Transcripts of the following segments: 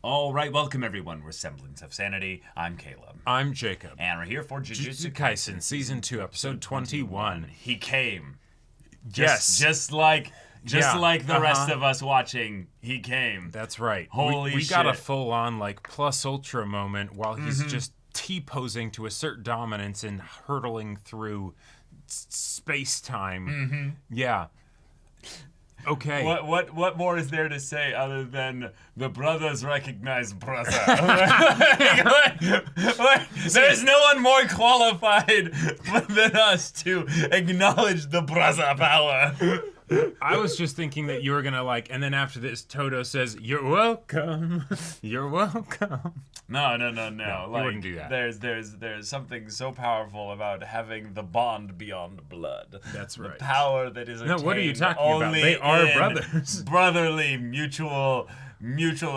All right, welcome everyone. We're Semblance of Sanity. I'm Caleb. I'm Jacob. And we're here for Jujutsu Kaisen, Season 2, Episode 21. He came. Yes. Just like the rest of us watching, he came. That's right. Holy we shit. got a full-on, plus ultra moment while he's just T-posing to assert dominance and hurtling through space-time. Yeah. Okay. What more is there to say other than the brothers recognize brother? There's no one more qualified than us to acknowledge the brother power. I was just thinking that you were gonna and then after this, Toto says, "You're welcome. You're welcome." No. You wouldn't do that. There's something so powerful about having the bond beyond blood. That's right. The power that is No, what are you talking about? only They are in brothers. Brotherly, mutual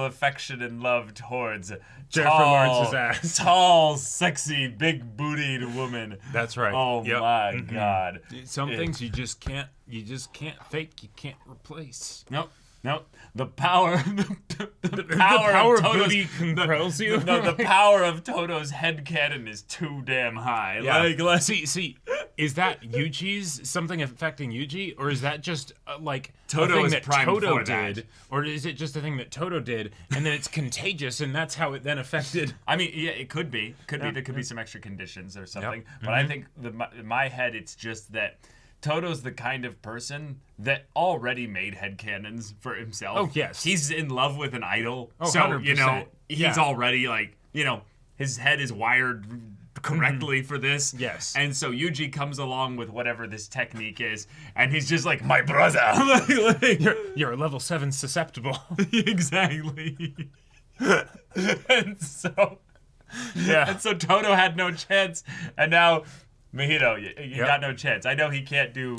affection and love towards Jennifer Lawrence's ass. Tall, sexy, big-bootied woman. That's right. Oh Yep. my God. Some things you just can't fake. You can't replace. Nope. The power, The power of Toto's, booty compels you. the power of Toto's headcanon is too damn high. Yeah. See, is that Yuji's something affecting Yuji, or is that just Toto a thing is that primed Toto for that. did, or is it just a thing that Toto did and then it's contagious and that's how it then affected? I mean, yeah, it could be. There could be some extra conditions or something. But I think in my head, it's just that Toto's the kind of person that already made headcanons for himself. Oh, yes. He's in love with an idol. Oh, so, 100%. he's already his head is wired correctly for this. Yes. And so Yuji comes along with whatever this technique is, and he's just like, my brother. You're a level 7 susceptible. Exactly. And so Toto had no chance, and now Mahito, you got no chance. I know he can't do,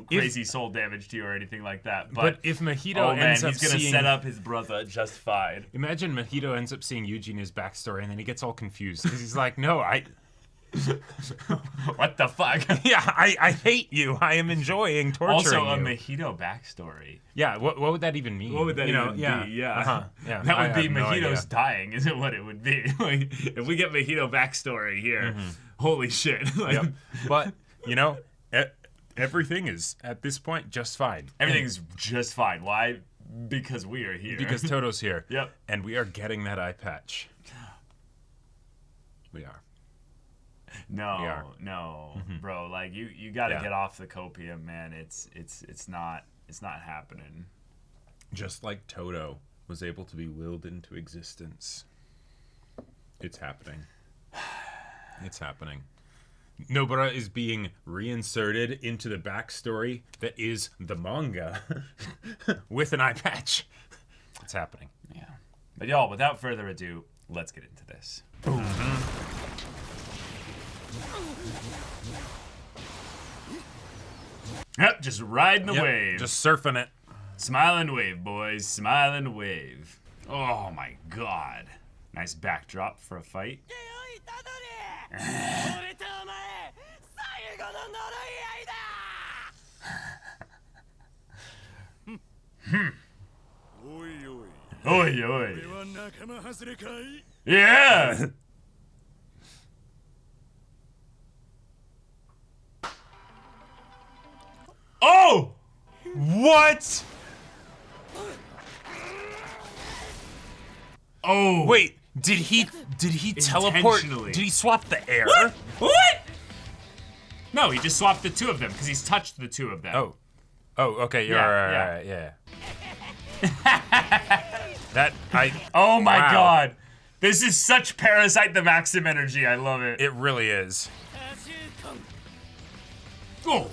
crazy soul damage to you or anything like that. But if Mahito ends up he's gonna seeing, set up his brother just fine. Imagine Mahito ends up seeing Yuji in his backstory and then he gets all confused because he's like, no, What the fuck? Yeah, I hate you. I am enjoying torturing also, a you. Mahito backstory. Yeah, what would that even mean? What would that even be? Yeah. That would be Mahito's dying, isn't what it would be. If we get Mahito backstory here, holy shit. But, everything is, at this point, just fine. Everything's just fine. Why? Because we are here. Because Toto's here. Yep. And we are getting that eye patch. We are. No, bro. You gotta get off the copium, man. It's not happening. Just like Toto was able to be willed into existence. It's happening. It's happening. Nobara is being reinserted into the backstory that is the manga with an eye patch. It's happening. Yeah. But y'all, without further ado, let's get into this. Yep, just riding the wave. Just surfing it. Smile and wave, boys. Smile and wave. Oh my God. Nice backdrop for a fight. Oi. Yeah. Oh! What? Oh. Wait, did he teleport? Intentionally. Did he swap the air? What? No, he just swapped the two of them because he's touched the two of them. Oh, okay, you're right, yeah. Oh my wow. God. This is such Parasite the Maxim energy. I love it. It really is. Oh.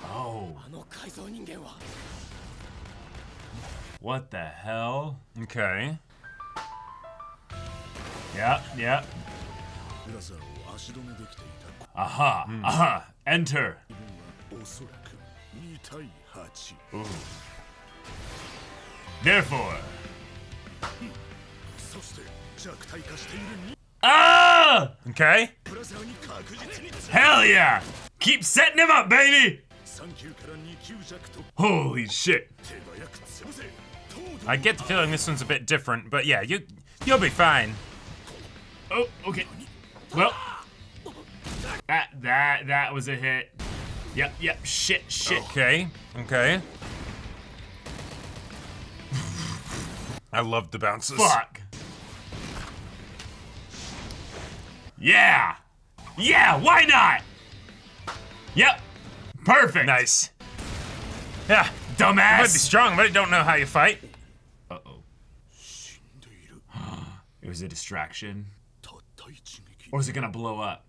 Oh. What the hell? Okay. Yeah. Aha. Enter. Ooh. Therefore. Ah! Okay. Hell yeah! Keep setting him up, baby! Holy shit. I get the feeling this one's a bit different, but yeah, you'll be fine. Oh, okay. Well, that was a hit. Yep. Shit. Okay. I love the bounces. Fuck. Yeah, why not? Yep. Perfect. Nice. Yeah. Dumbass. You might be strong, but I don't know how you fight. Uh-oh. It was a distraction. Or is it gonna blow up?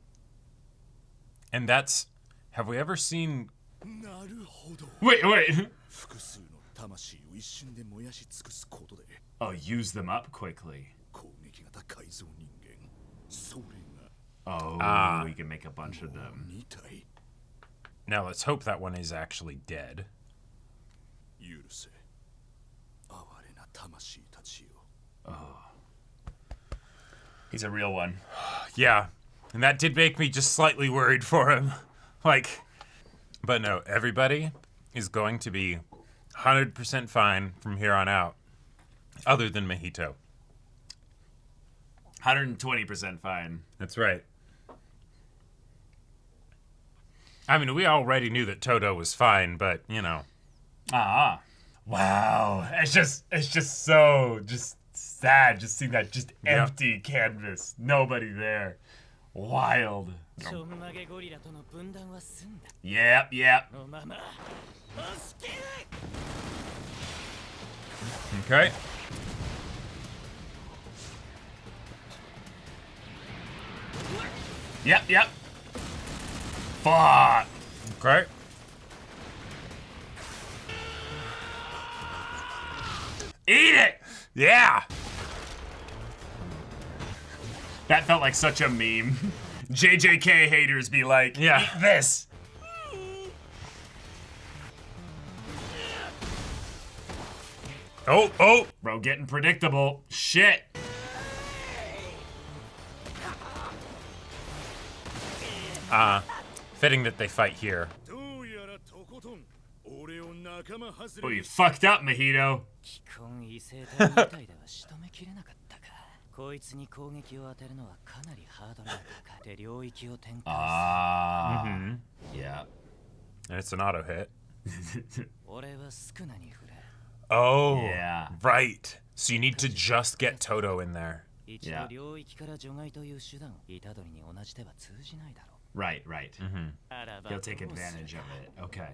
And that's... Have we ever seen... Wait. Oh, use them up quickly. Oh, we can make a bunch of them. Now let's hope that one is actually dead. Oh. He's a real one. Yeah, and that did make me just slightly worried for him. Like, but no, everybody is going to be 100% fine from here on out, other than Mahito. 120% fine. That's right. I mean, we already knew that Toto was fine, but, you know. Wow. It's just so sad just seeing that just empty canvas. Nobody there. Wild. Yep. Okay. Yep. Fuck. Okay. Eat it! Yeah! That felt like such a meme. JJK haters be like, yeah. Eat this! Oh! Bro, getting predictable. Shit. Fitting that they fight here. Oh, you fucked up, Mahito. Yeah. And it's an auto hit. Oh, yeah. Right. So you need to just get Toto in there. Yeah. Right. Mm-hmm. He'll take advantage of it. Okay.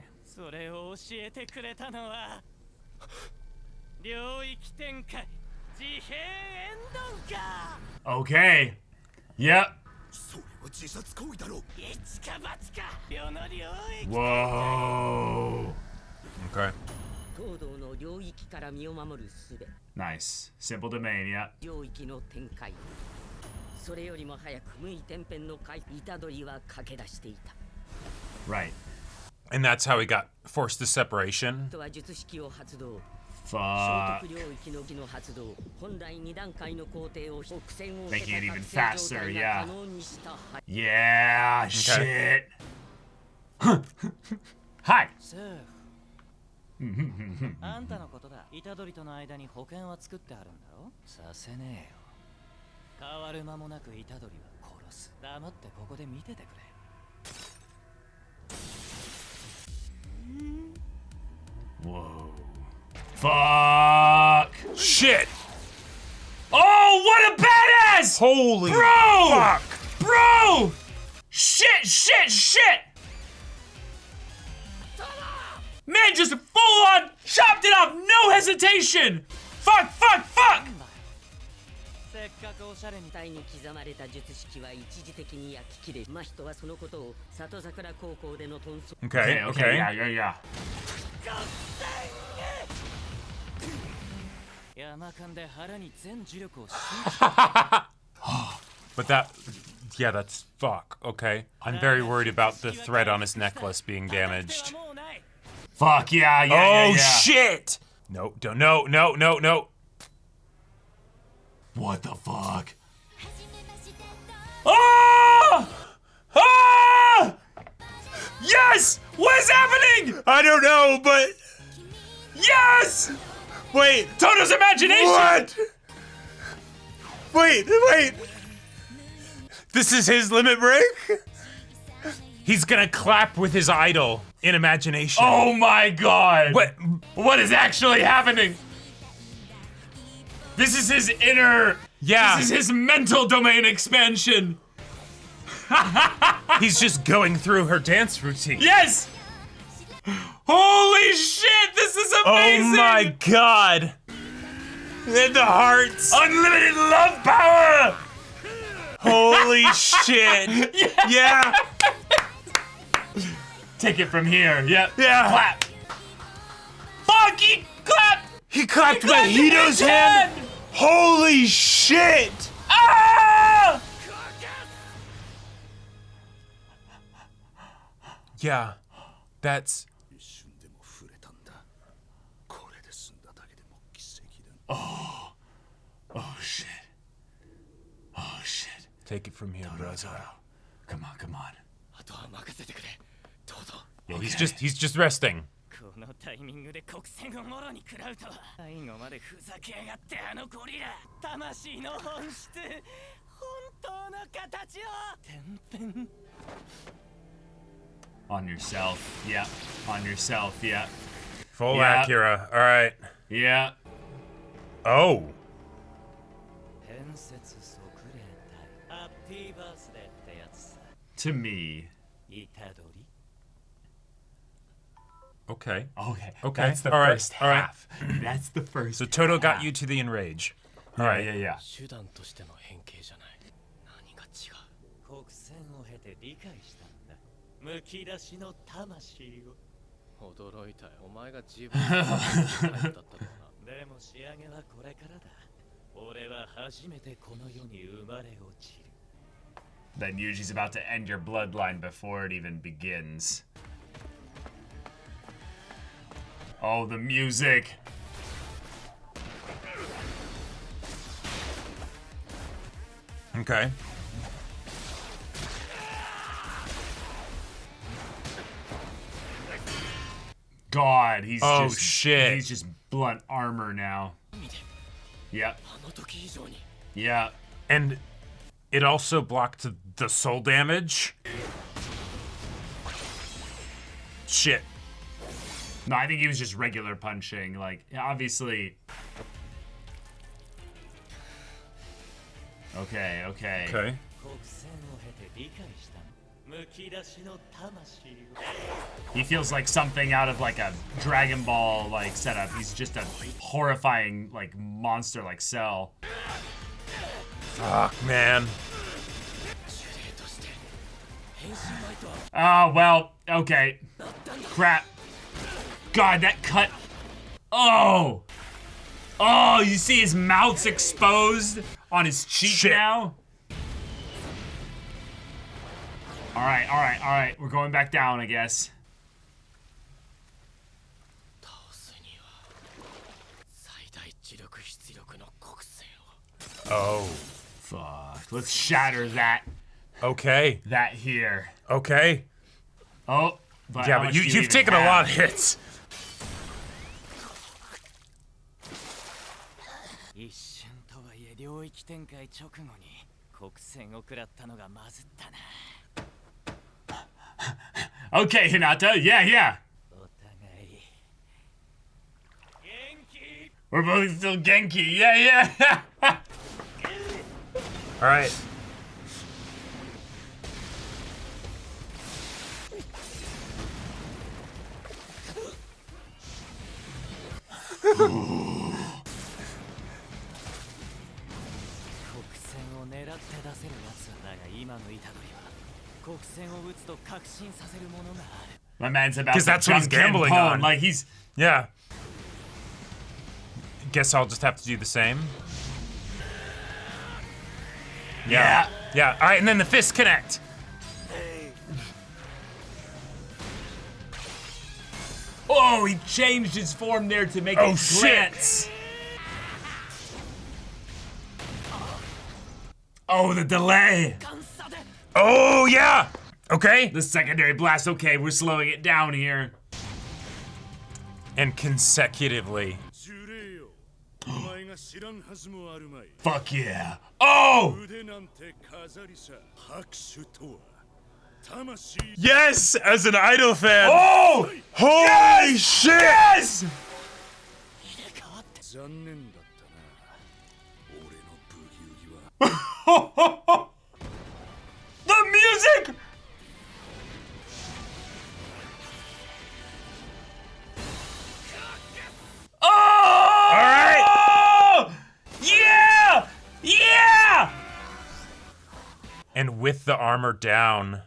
Okay. Yep. Whoa. Okay. Nice. Simple domain, yeah. Right. And that's how he got forced to separation. Fuck. Making it even faster, yeah. Yeah, okay. Shit. Hi. あんたのことだ。虎杖との間に保険は作ってあるんだろ？させねえよ。変わる間もなく虎杖は殺す。黙ってここで見ててくれ。Whoa. Fuck. Shit. Oh, what a badass! Holy Bro! fuck. Bro! Shit! Man just full on chopped it off, no hesitation! Fuck! せっかくおしゃれに体に刻まれた術式は一時的に焼き切れ。真人はそのことを里桜高校での遁走。Okay. Yeah. 山間で腹に全呪力を集 But that's fuck. Okay. I'm very worried about the thread on his necklace being damaged. Fuck yeah. Oh shit! No. What the fuck? Oh! Yes! What is happening? I don't know, but Yes! wait. Toto's imagination! What? Wait. This is his limit break? He's gonna clap with his idol in imagination. Oh my god! What is actually happening? This is his inner... Yeah. This is his mental domain expansion. He's just going through her dance routine. Yes! Holy shit, this is amazing! Oh my god. And the hearts. Unlimited love power! Holy shit. Yeah. Take it from here. Yep. Yeah. Clap. Fuck, he clapped! He clapped clapped Mahito's in his hand. hand! Holy shit. Ah! Yeah. That's... Oh shit. Oh shit. Take it from here, brother. Come on. Yeah, he's just resting. このタイミングで国戦をもろに食らうとは最後までふざけやがってあのゴリラ魂の本質本当の形をてんてん On yourself. Yeah. On yourself. Yeah. Full Yeah. Acura. All right. Yeah. Oh. 変節即霊体ハッピーバースデーってやつさ To me. 虎杖 Okay. Okay. That's the All right. first All right. half. That's the first So Toto got half. you to the enrage. All Yeah, right. yeah. 手段としての変形じゃない何が違う国戦を経て理解したんだむき出しの魂を驚いたよお前が自分のタイプだったとはなでも仕上げはこれからだ俺は初めてこの世に生まれ落ちる Then Yuji's about to end your bloodline before it even begins. Oh, the music. Okay. God, he's Oh, just shit. He's just blunt armor now. Yep. あの時以上に Yeah. And it also blocked the soul damage. Shit. No, I think he was just regular punching. Like, obviously. Okay. Okay. 国戦を経て理解したむき出しの魂を He feels like something out of like a Dragon Ball like setup. He's just a horrifying like monster like Cell. Fuck, man. 呪霊として変身前とは Oh, well, okay. Crap. God, that cut. Oh! Oh, you see his mouth's exposed on his cheek Shit. now? Alright. We're going back down, I guess. 倒すには最大磁力出力の国戦を Oh. Fuck. Let's shatter that Okay. here. Okay. Oh, but Yeah, how but much do you've even taken a have? lot of hits. 一瞬とはいえ領域展開直後に国戦を食らったのがまずったな Okay, Hinata. Yeah. お互い元気 We're both still Genki. Yeah. All right. Ooh. 国戦を狙って出せるやつだが今の虎杖は国戦を打つと確信させるものがある My man's about 'Cause to that's what he's jump in gambling pwn. on. Like he's Yeah. Guess I'll just have to do the same. yeah. Yeah. All right, and then the fists connect. Oh, he changed his form there to make Oh, it shit. glance. Oh, the delay. Oh, yeah. Okay. The secondary blast. Okay, we're slowing it down here. And consecutively. Fuck yeah. Oh! Yes, as an Idol fan. Oh! Holy shit! Yes! The music! Oh! All right. Yeah! Yeah! And with the armor down.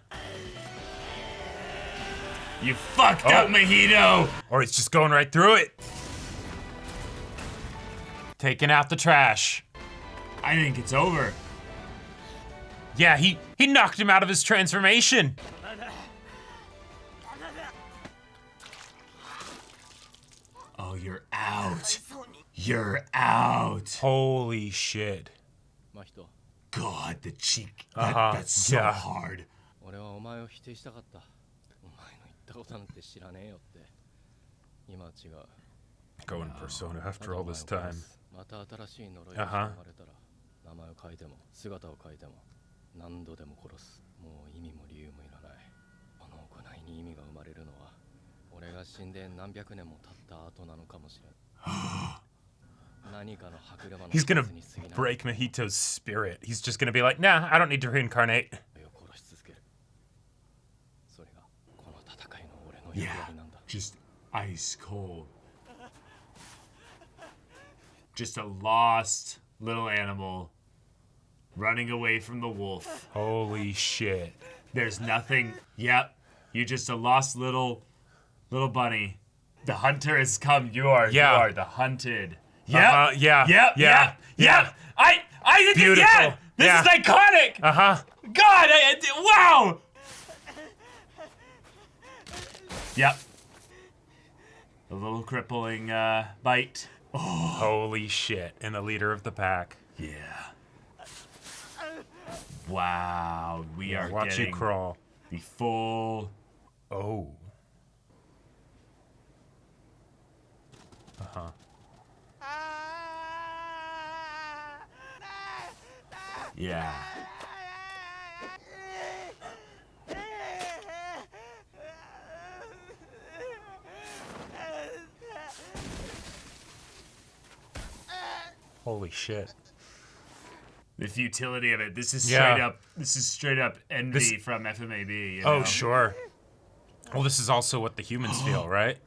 You fucked up, Mojito! Or it's just going right through it. Taking out the trash. I think it's over. Yeah, he knocked him out of his transformation. Oh, you're out. You're out. Holy shit. God, the cheek. Uh-huh, That's so yeah. hard. Going Persona after all this time. Uh-huh. He's gonna break Mojito's spirit. He's just gonna be like, nah, I don't need to reincarnate. Yeah, just ice cold. Just a lost little animal running away from the wolf. Holy shit. There's nothing. Yep, you're just a lost little bunny. The hunter has come. You are the hunted. Yep. Yeah. I think Beautiful. yeah. This is iconic. Uh-huh. God, wow. Yep. A little crippling bite. Oh. Holy shit. And the leader of the pack. Yeah. Wow. We are Watch getting you crawl. the full. Oh. Uh-huh. Yeah. Holy shit. The futility of it. This is Yeah. straight up envy This- from FMAB. You Oh, know? sure. Well, this is also what the humans feel, right?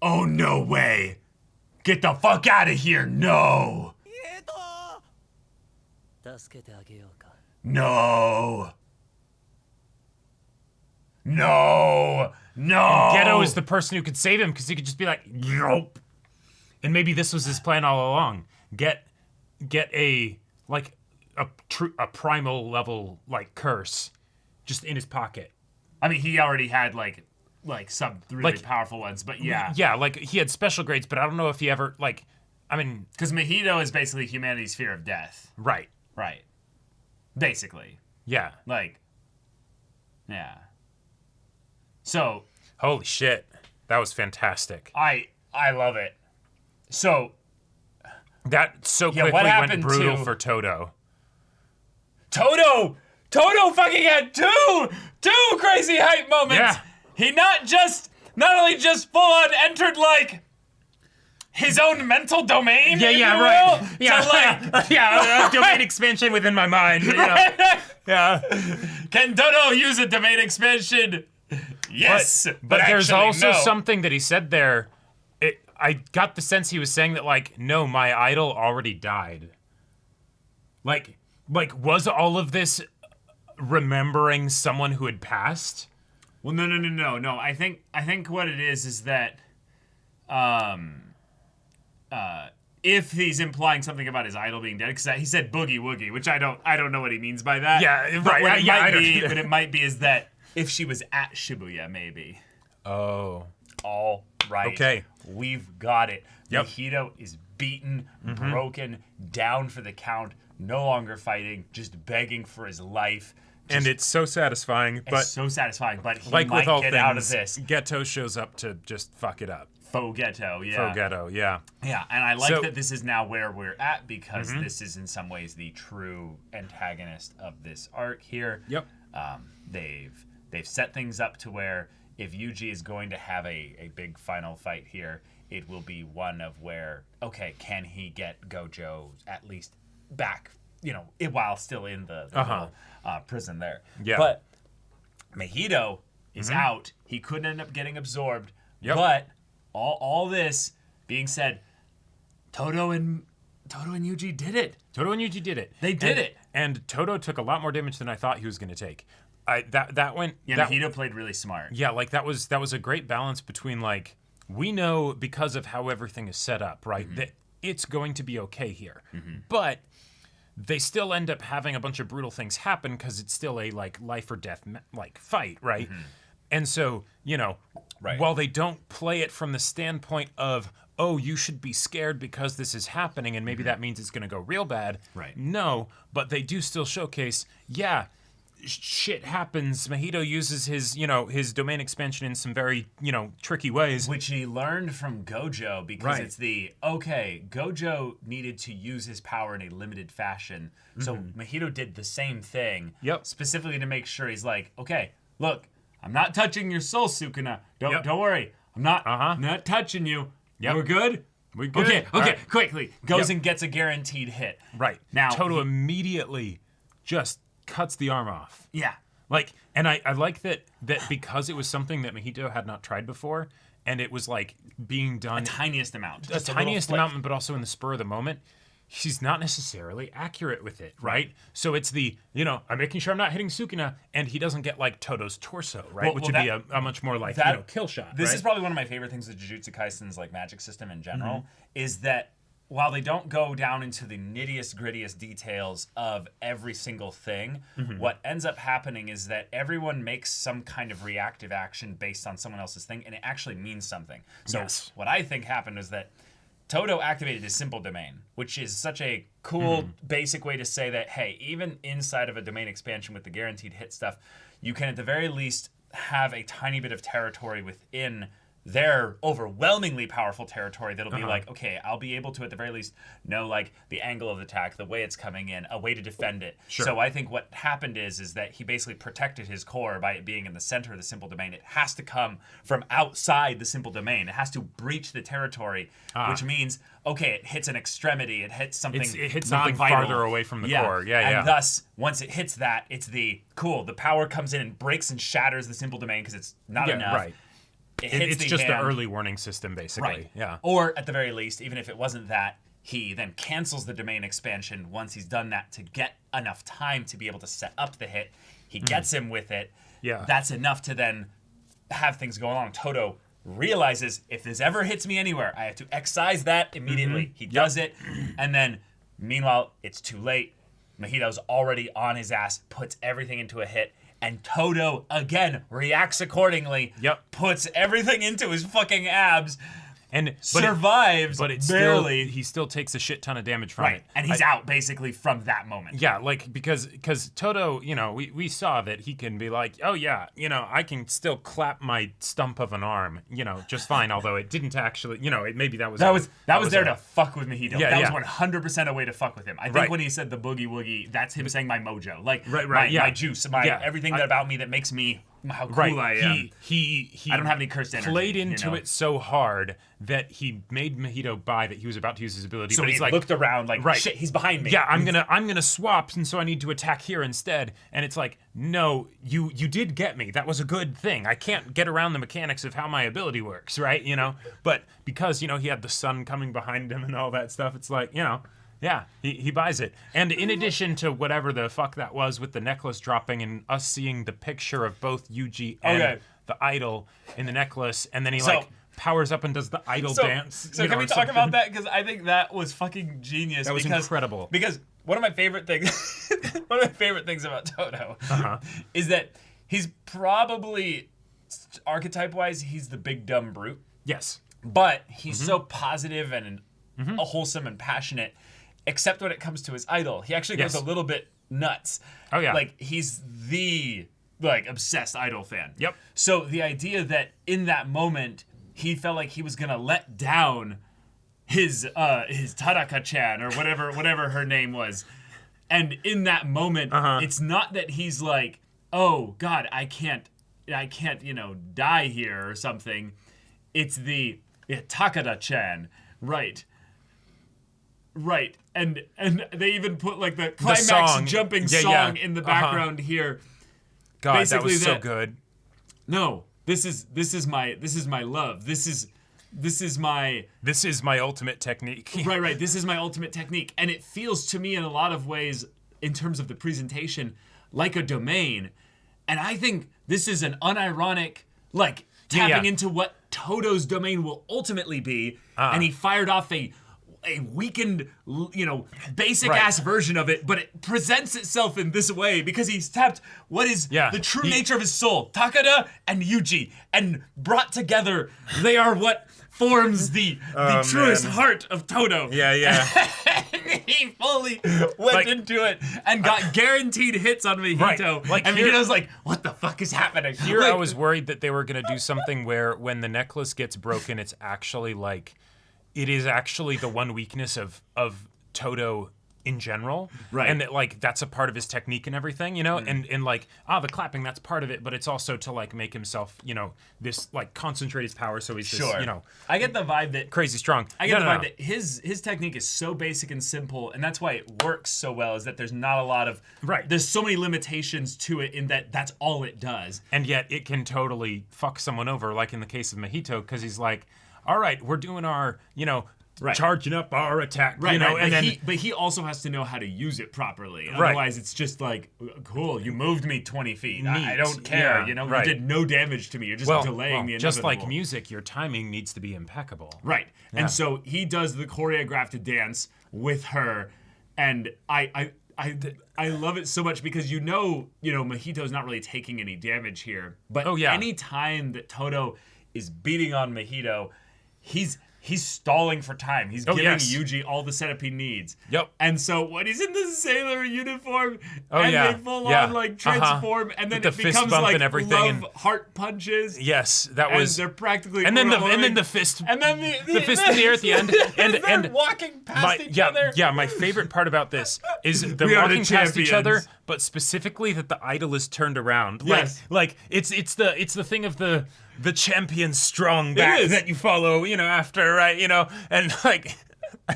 Oh, no way. Get the fuck out of here. No. No. No. No. Ghetto is the person who could save him because he could just be like, nope. And maybe this was his plan all along. Get a like a primal level like curse just in his pocket. I mean, he already had like some really Like- powerful ones, but yeah. Yeah, like he had special grades, but I don't know if he ever like. I mean, Because Mojito is basically humanity's fear of death. right? Right. Basically. Yeah. Like. Yeah. So. Holy shit, that was fantastic. I love it. So. That so Yeah, quickly what went happened brutal to- for Toto. Toto fucking had two crazy hype moments. Yeah. He not only just full on entered like his own mental domain. Yeah, if yeah, you right. will, Yeah, to like yeah, domain expansion within my mind. You know? Yeah. Can Toto use a domain expansion? Yes, But there's actually, also no. something that he said there. I got the sense he was saying that like, no, my idol already died. Like was all of this remembering someone who had passed? Well, no. I think what it is that, if he's implying something about his idol being dead, because he said boogie woogie, which I don't know what he means by that. Yeah, but right. What it Yeah, might I don't be, either. what it might be is that if she was at Shibuya, maybe. Oh. All right. Okay. We've got it. Yep. Mojito is beaten, broken, down for the count, no longer fighting, just begging for his life. and it's so satisfying. But it's so satisfying, but he like might with all get things, out of this. Geto shows up to just fuck it up. Faux Ghetto, yeah. Faux Geto, yeah. Yeah, and I like So- that this is now where we're at because this is in some ways the true antagonist of this arc here. Yep. They've set things up to where if Yuji is going to have a big final fight here, it will be one of where, okay, can he get Gojo at least back, while still in the little, prison there. Yeah. But Mahito is out. He couldn't end up getting absorbed. Yep. But all this being said, Todo and Yuji did it. Todo and Yuji did it. They did it. And Todo took a lot more damage than I thought he was going to take. That went. Yeah, that, Mahito played really smart. Yeah, like that was a great balance between like we know because of how everything is set up, right? That it's going to be okay here, but they still end up having a bunch of brutal things happen because it's still a like life or death like fight, right? And so Right. while they don't play it from the standpoint of oh you should be scared because this is happening and maybe that means it's going to go real bad. Right. No, but they do still showcase shit happens. Mahito uses his domain expansion in some very, tricky ways. Which he learned from Gojo because Right. it's Gojo needed to use his power in a limited fashion. So Mahito did the same thing. Yep. Specifically to make sure he's like, okay, look, I'm not touching your soul, Sukuna. Don't worry. I'm not touching you. Yep. We're good? We good. Okay, All right. quickly. Goes Yep. and gets a guaranteed hit. Right. Now Toto immediately just cuts the arm off. Yeah. Like, and I like that because it was something that Mahito had not tried before, and it was like being done Tiniest amount. the Just a little tiniest flick. amount, but also in the spur of the moment. She's not necessarily accurate with it, right? So it's I'm making sure I'm not hitting Sukuna, and he doesn't get like Toto's torso, right? Which would be a much more like kill shot. This right? is probably one of my favorite things with Jujutsu Kaisen's like magic system in general is that while they don't go down into the nittiest grittiest details of every single thing, what ends up happening is that everyone makes some kind of reactive action based on someone else's thing, and it actually means something. So Yes. what I think happened is that Todo activated his simple domain, which is such a cool, basic way to say that, hey, even inside of a domain expansion with the guaranteed hit stuff, you can at the very least have a tiny bit of territory within their overwhelmingly powerful territory that'll be like, okay, I'll be able to at the very least know like the angle of the attack, the way it's coming in, a way to defend it. Sure. So I think what happened is that he basically protected his core by it being in the center of the simple domain. It has to come from outside the simple domain. It has to breach the territory, which means, okay, it hits an extremity, it hits something It hits something non-vital. farther away from the core. Yeah, and thus, once it hits that, it's the power comes in and breaks and shatters the simple domain because it's not enough. Right. It hits It's the just hand. the early warning system, basically. Right. Yeah. Or at the very least, even if it wasn't that, he then cancels the domain expansion once he's done that to get enough time to be able to set up the hit. He gets him with it. Yeah. That's enough to then have things go along. Todo realizes if this ever hits me anywhere, I have to excise that immediately. He does it. And then, meanwhile, it's too late. Mahito's already on his ass, puts everything into a hit. And Todo, again, reacts accordingly. Yep. Puts everything into his fucking abs. Survives, but it barely. he still takes a shit ton of damage from Right. it. And he's out basically from that moment. Yeah, like because Toto, we saw that he can be like, oh yeah, I can still clap my stump of an arm, just fine. Although it didn't actually, maybe that was there to fuck with Mahito. Yeah, that yeah. was 100% a way to fuck with him. I think Right. when he said the boogie woogie, that's him saying my mojo, like Right, my juice, everything about me that makes me how cool I am. He I don't have any cursed energy. played into it so hard that he made Mahito buy that he was about to use his ability. So but he he's like, looked around like, right. shit, he's behind me. yeah, I'm gonna swap, and so I need to attack here instead. And it's like, no, you did get me. That was a good thing. I can't get around the mechanics of how my ability works, right? But because he had the sun coming behind him and all that stuff, it's like, yeah, he buys it. And in addition to whatever the fuck that was with the necklace dropping and us seeing the picture of both Yuji and the idol in the necklace, and then he powers up and does the idol dance. So can we talk about that? Because I think that was fucking genius. That was incredible. Because one of my favorite things, about Todo is that he's probably, archetype-wise, he's the big dumb brute. Yes. But he's so positive and wholesome and passionate, except when it comes to his idol. He actually goes a little bit nuts. Oh, yeah. Like, he's the, like, obsessed Idol fan. Yep. So the idea that in that moment, he felt like he was going to let down his Taraka-chan, or whatever her name was. And in that moment, it's not that he's like, oh, God, I can't, die here or something. It's the Takada-chan. Right. And they even put like the climax jumping song in the background here. God, Basically, that was so good. No, this is my love. This is my ultimate technique. Right. This is my ultimate technique. And it feels to me in a lot of ways, in terms of the presentation, like a domain. And I think this is an unironic, like, tapping into what Todo's domain will ultimately be. And he fired off a weakened, basic ass version of it, but it presents itself in this way because he's tapped what is the true nature of his soul, Takada and Yuji, and brought together, they are what forms the truest heart of Todo. Yeah. He fully went into it and got guaranteed hits on Mahito. Right. And Mahito's like, what the fuck is happening? Here I was worried that they were going to do something where when the necklace gets broken, it's actually like, it is actually the one weakness of Todo in general. Right. And that, like, that's a part of his technique and everything, and like, the clapping, that's part of it, but it's also to, like, make himself, this, like, concentrate his power so he's this, I get the vibe that... crazy strong. I get the vibe that his technique is so basic and simple, and that's why it works so well, is that there's not a lot of... Right. There's so many limitations to it in that that's all it does. And yet it can totally fuck someone over, like in the case of Mahito, because he's like, all right, we're doing our, charging up our attack, but he also has to know how to use it properly. Otherwise, it's just like, cool, you moved me 20 feet. I don't care, you did no damage to me. You're just delaying the inevitable. Just like music, your timing needs to be impeccable. Right. Yeah. And so he does the choreographed dance with her, and I love it so much because Mahito's not really taking any damage here. But any time that Todo is beating on Mahito, he's stalling for time. He's giving Yuji all the setup he needs. Yep. And so when he's in the sailor uniform they full on like transform, and then it becomes like and everything, love heart punches. Yes, that was. And they're practically. And then the fist. And then the fist in the air at the end. And walking past each other. Yeah, my favorite part about this is them walking past each other, but specifically that the idol is turned around. Like it's the thing of the champion strong back that you follow, after, right, and like, I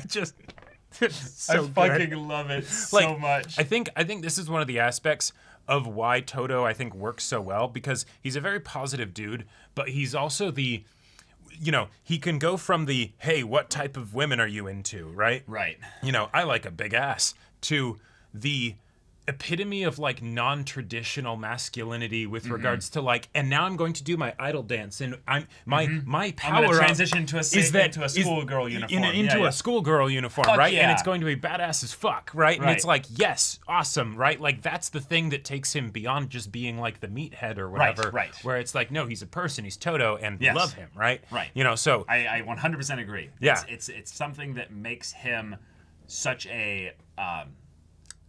fucking love it so much. I think this is one of the aspects of why Todo, I think, works so well, because he's a very positive dude, but he's also the, he can go from the, hey, what type of women are you into, right? Right. I like a big ass, to the epitome of like non-traditional masculinity with regards to like, and now I'm going to do my idol dance, and my power transition into a schoolgirl uniform, a schoolgirl uniform, Fuck right? Yeah. And it's going to be badass as fuck, right? And it's like, yes, awesome, right? Like that's the thing that takes him beyond just being like the meathead or whatever, right? Where it's like, no, he's a person, he's Todo, and love him, right? Right. So I 100% agree. Yeah, it's something that makes him such a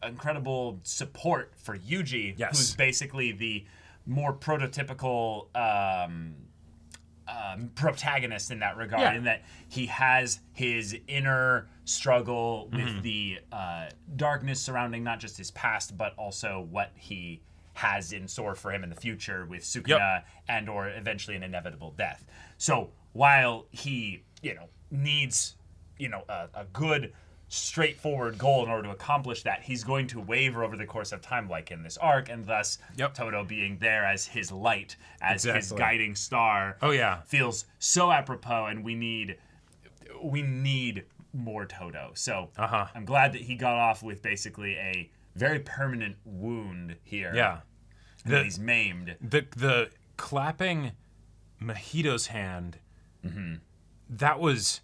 incredible support for Yuji, who's basically the more prototypical protagonist in that regard, in that he has his inner struggle with the darkness surrounding not just his past, but also what he has in store for him in the future with Sukuna and or eventually an inevitable death. So while he, needs, a good straightforward goal in order to accomplish that, he's going to waver over the course of time, like in this arc, and thus Todo being there as his light, as his guiding star, feels so apropos, and we need more Todo. So I'm glad that he got off with basically a very permanent wound here. Yeah, that he's maimed. The clapping Mahito's hand, that was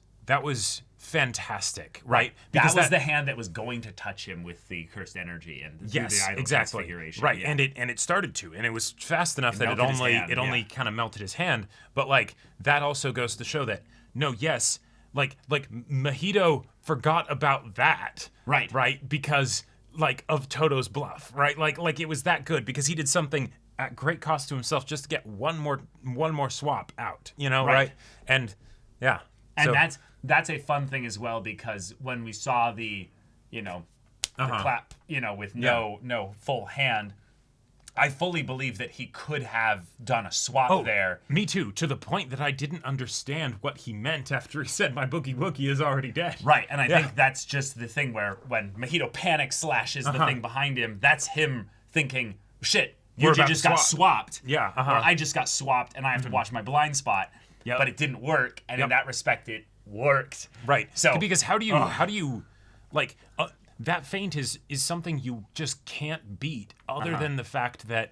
fantastic, right? Because that was the hand that was going to touch him with the cursed energy and the idol transfiguration. Right, and it started to, and it was fast enough that it only kind of melted his hand. But like that also goes to show that like Mahito forgot about that, right? Because like of Toto's bluff, right? Like it was that good because he did something at great cost to himself just to get one more swap out, right? And yeah. And so, that's a fun thing as well, because when we saw the clap, with no full hand, I fully believe that he could have done a swap there. Me too, to the point that I didn't understand what he meant after he said my boogie woogie is already dead. Right, and I think that's just the thing where when Mahito panic slashes the thing behind him, that's him thinking, shit, Yuji just got swapped. Yeah, Or I just got swapped and I have to watch my blind spot. Yep. But it didn't work, and in that respect, it worked. Right. So because how do you like that feint is something you just can't beat, other than the fact that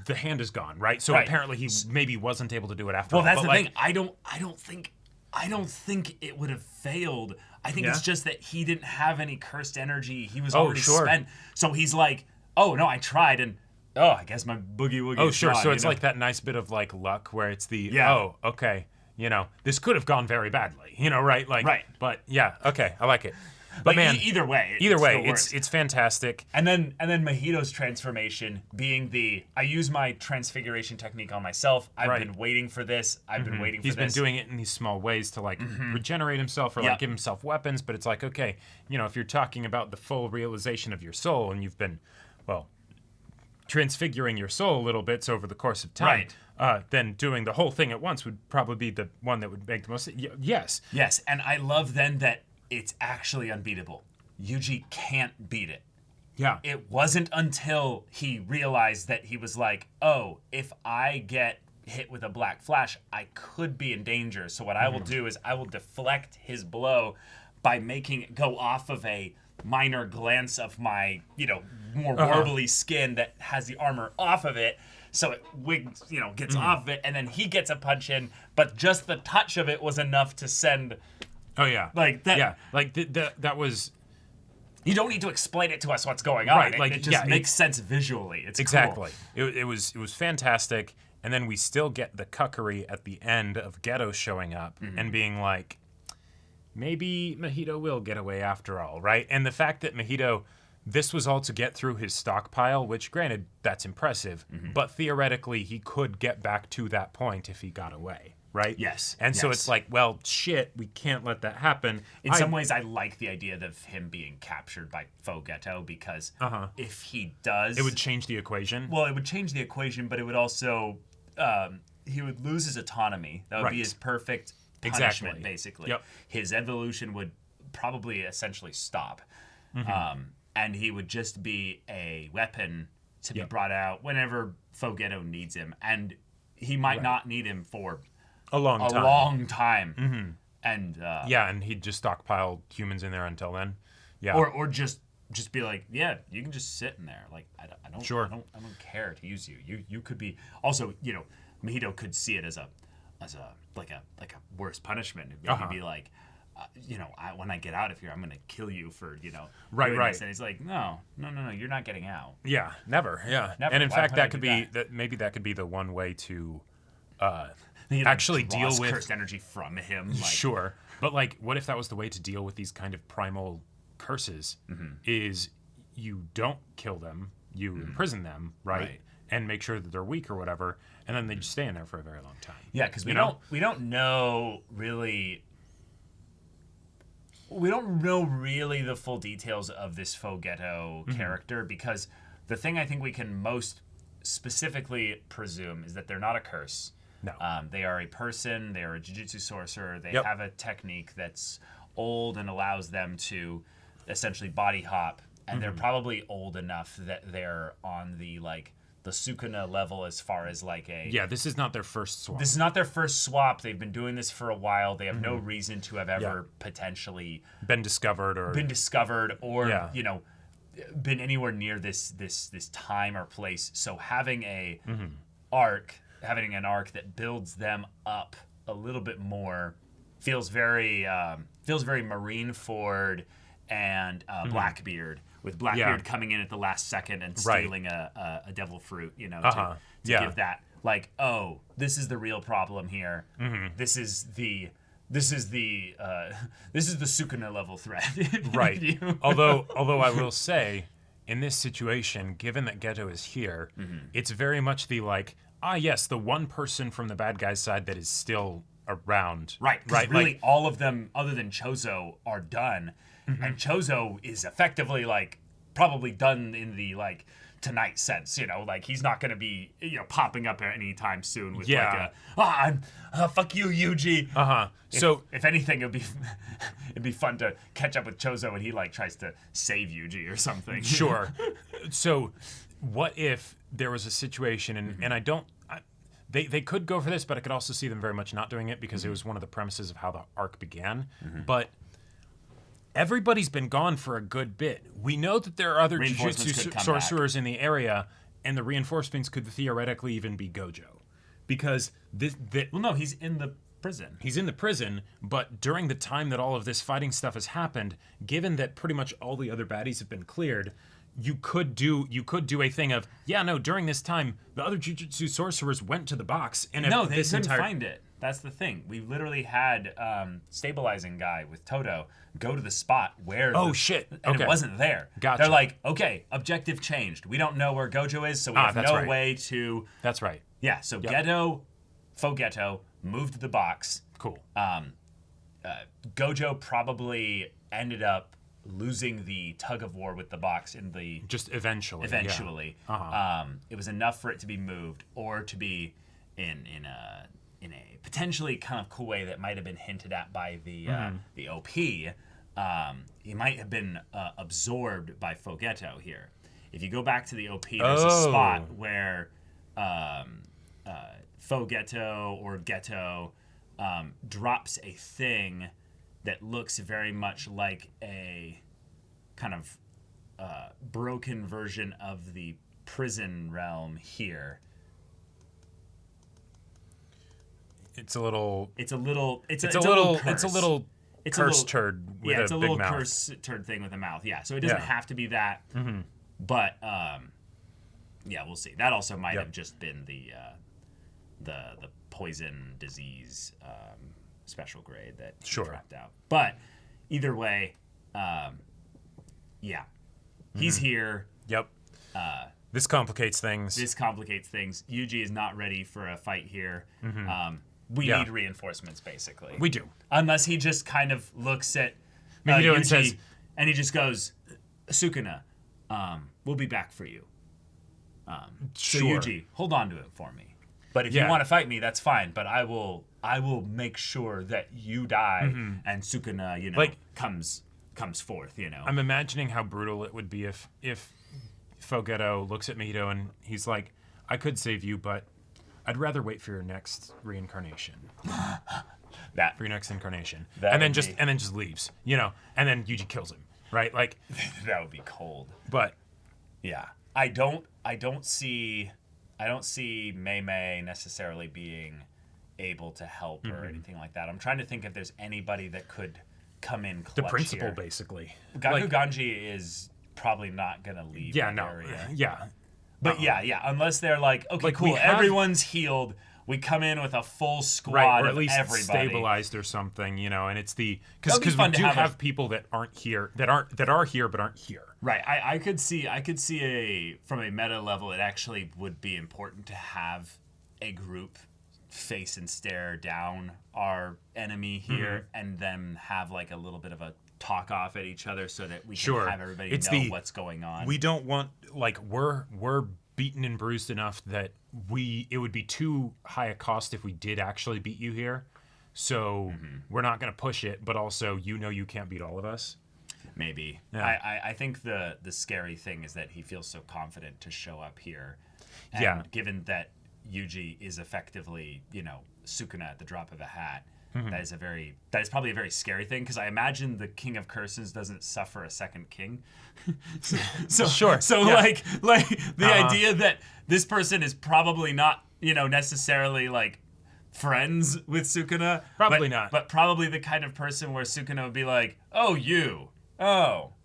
the hand is gone, right? So apparently he maybe wasn't able to do it after all. Well, that's the thing. I don't think it would have failed. I think it's just that he didn't have any cursed energy. He was already spent. So he's like, oh no, I tried, and I guess my boogie woogie. Oh, sure. Gone, so it's like that nice bit of like luck where it's the okay, this could have gone very badly, right? Like, right. But yeah, okay, I like it. But man, either way, it's fantastic. And then Mahito's transformation being I use my transfiguration technique on myself. I've been waiting for this. I've been waiting for this. He's been doing it in these small ways to like regenerate himself or like give himself weapons. But it's like, okay, if you're talking about the full realization of your soul and you've been, transfiguring your soul a little bit over the course of time, then doing the whole thing at once would probably be the one that would make the most. Yes. Yes, and I love then that it's actually unbeatable. Yuji can't beat it. Yeah. It wasn't until he realized that he was like, oh, if I get hit with a black flash, I could be in danger. So what I will do is I will deflect his blow by making it go off of a minor glance of my, more warbly skin that has the armor off of it. So it wigs, gets off of it, and then he gets a punch in, but just the touch of it was enough to send. Oh yeah. Like that. Yeah. Like that was. You don't need to explain it to us what's going on. Right. Like it just makes sense visually. It's exactly. Cool. It was fantastic, and then we still get the cuckery at the end of Geto showing up and being like, maybe Mahito will get away after all, right? And the fact that Mahito, this was all to get through his stockpile, which granted, that's impressive, but theoretically he could get back to that point if he got away, right? Yes. And so it's like, well, shit, we can't let that happen. In some ways, I like the idea of him being captured by Fogetto, because if he does... It would change the equation? Well, it would change the equation, but it would also... he would lose his autonomy. That would be his perfect punishment, basically. Yep. His evolution would probably essentially stop. And he would just be a weapon to be brought out whenever Fogetto needs him. And he might not need him for a long time. And and he'd just stockpile humans in there until then. Yeah. Or just be like, yeah, you can just sit in there. Like I don't care to use you. You could be also, Mahito could see it as a worse punishment. He'd be like, when I get out of here, I'm gonna kill you for doing this. And he's like, no, you're not getting out. Yeah, never. Yeah, never. And in fact, that could be that. Maybe that could be the one way to actually deal with cursed energy from him. Sure, but like, what if that was the way to deal with these kind of primal curses? Is you don't kill them, you imprison them, right? And make sure that they're weak or whatever, and then they just stay in there for a very long time. Yeah, because we don't know really. We don't know really the full details of this Fogetto character, because the thing I think we can most specifically presume is that they're not a curse. No. They are a person. They are a Jujutsu sorcerer. They have a technique that's old and allows them to essentially body hop, and they're probably old enough that they're on the Sukuna level as far as this is not their first swap. This is not their first swap. They've been doing this for a while. They have no reason to have ever potentially been discovered or been anywhere near this time or place. So having an arc that builds them up a little bit more feels very Marineford and Blackbeard, with Blackbeard coming in at the last second and stealing a devil fruit, to give that this is the real problem here. This is the Sukuna level threat. Right. Although I will say, in this situation, given that Geto is here, it's very much the like, yes, the one person from the bad guy's side that is still around. Right. Right. Really, Like, all of them, other than Chozo, are done, and Chozo is effectively like probably done in the like tonight sense. Like he's not going to be popping up anytime soon with like fuck you, Yuji. So if anything, it'd be fun to catch up with Chozo and he like tries to save Yuji or something. Sure. So what if there was a situation, and I don't. They could go for this, but I could also see them very much not doing it because it was one of the premises of how the arc began. But everybody's been gone for a good bit. We know that there are other Jujutsu sorcerers in the area, and the reinforcements could theoretically even be Gojo. Because well, no, he's in the prison. He's in the prison, but during the time that all of this fighting stuff has happened, given that pretty much all the other baddies have been cleared, you could do a thing of, during this time, the other Jujutsu sorcerers went to the box. And no, they couldn't find it. That's the thing. We literally had stabilizing guy with Toto go to the spot where shit. And it wasn't there. Gotcha. They're like, okay, objective changed. We don't know where Gojo is, so we have no way to... That's right. Yeah, so Geto, faux Geto, moved to the box. Cool. Gojo probably ended up losing the tug of war with the box in the... Just eventually. Yeah. It was enough for it to be moved or to be in a potentially kind of cool way that might have been hinted at by the OP. He might have been absorbed by Fogetto here. If you go back to the OP, there's a spot where Fogetto or Geto drops a thing that looks very much like a kind of broken version of the prison realm here. It's a little curse turd with a big mouth. Yeah, it's a little curse turd thing with a mouth. Yeah, so it doesn't have to be that. But we'll see. That also might have just been the poison disease special grade that he dropped out. But either way, he's here. Yep. This complicates things. Yuji is not ready for a fight here. We need reinforcements, basically. We do. Unless he just kind of looks at Yuji and says, and he just goes, Sukuna, we'll be back for you. So Yuji, hold on to him for me. But if you want to fight me, that's fine. But I will make sure that you die and Sukuna, comes forth. I'm imagining how brutal it would be if Fogetto looks at Mito and he's like, I could save you, but I'd rather wait for your next reincarnation. For your next incarnation. And then just leaves, and then Yuji kills him, right? Like that would be cold. But yeah, I don't see Mei Mei necessarily being able to help or anything like that. I'm trying to think if there's anybody that could come in clutch. The principal, here. Basically. Ganji is probably not gonna leave the area. Yeah. But unless they're like, okay, cool, everyone's healed. We come in with a full squad or at least everybody. Stabilized or something, and it's because we do have people that aren't here, that are here but aren't here. Right. I could see from a meta level, it actually would be important to have a group face and stare down our enemy here, and then have like a little bit of a talk off at each other so that we can have everybody know what's going on. We don't want we're beaten and bruised enough that it would be too high a cost if we did actually beat you here. So we're not going to push it, but also you can't beat all of us. Maybe. Yeah. I think the scary thing is that he feels so confident to show up here. And given that Yuji is effectively, Sukuna at the drop of a hat, that is probably a very scary thing, because I imagine the King of Curses doesn't suffer a second king. Like the idea that this person is probably not, necessarily like friends with Sukuna. Probably not. But probably the kind of person where Sukuna would be like,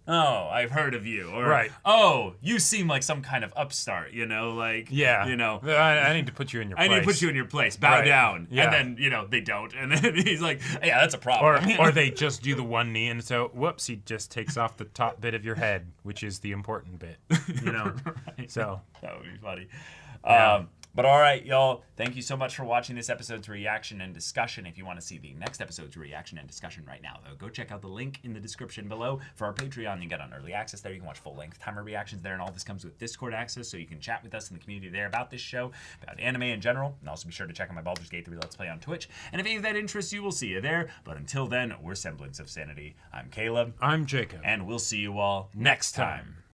oh, I've heard of you, or Right. oh, you seem like some kind of upstart, like, Yeah. I need to put you in your place. I need to put you in your place. Bow Right. down. Yeah. And then, they don't. And then he's like, yeah, that's a problem. Or they just do the one knee, and so, whoops, he just takes off the top bit of your head, which is the important bit, Right. So. That would be funny. Yeah. But all right, y'all. Thank you so much for watching this episode's reaction and discussion. If you want to see the next episode's reaction and discussion right now, though, go check out the link in the description below for our Patreon. You get on early access there. You can watch full-length timer reactions there, and all this comes with Discord access, so you can chat with us in the community there about this show, about anime in general. And also be sure to check out my Baldur's Gate 3 Let's Play on Twitch. And if any of that interests you, we'll see you there. But until then, we're Semblance of Sanity. I'm Caleb. I'm Jacob. And we'll see you all next time.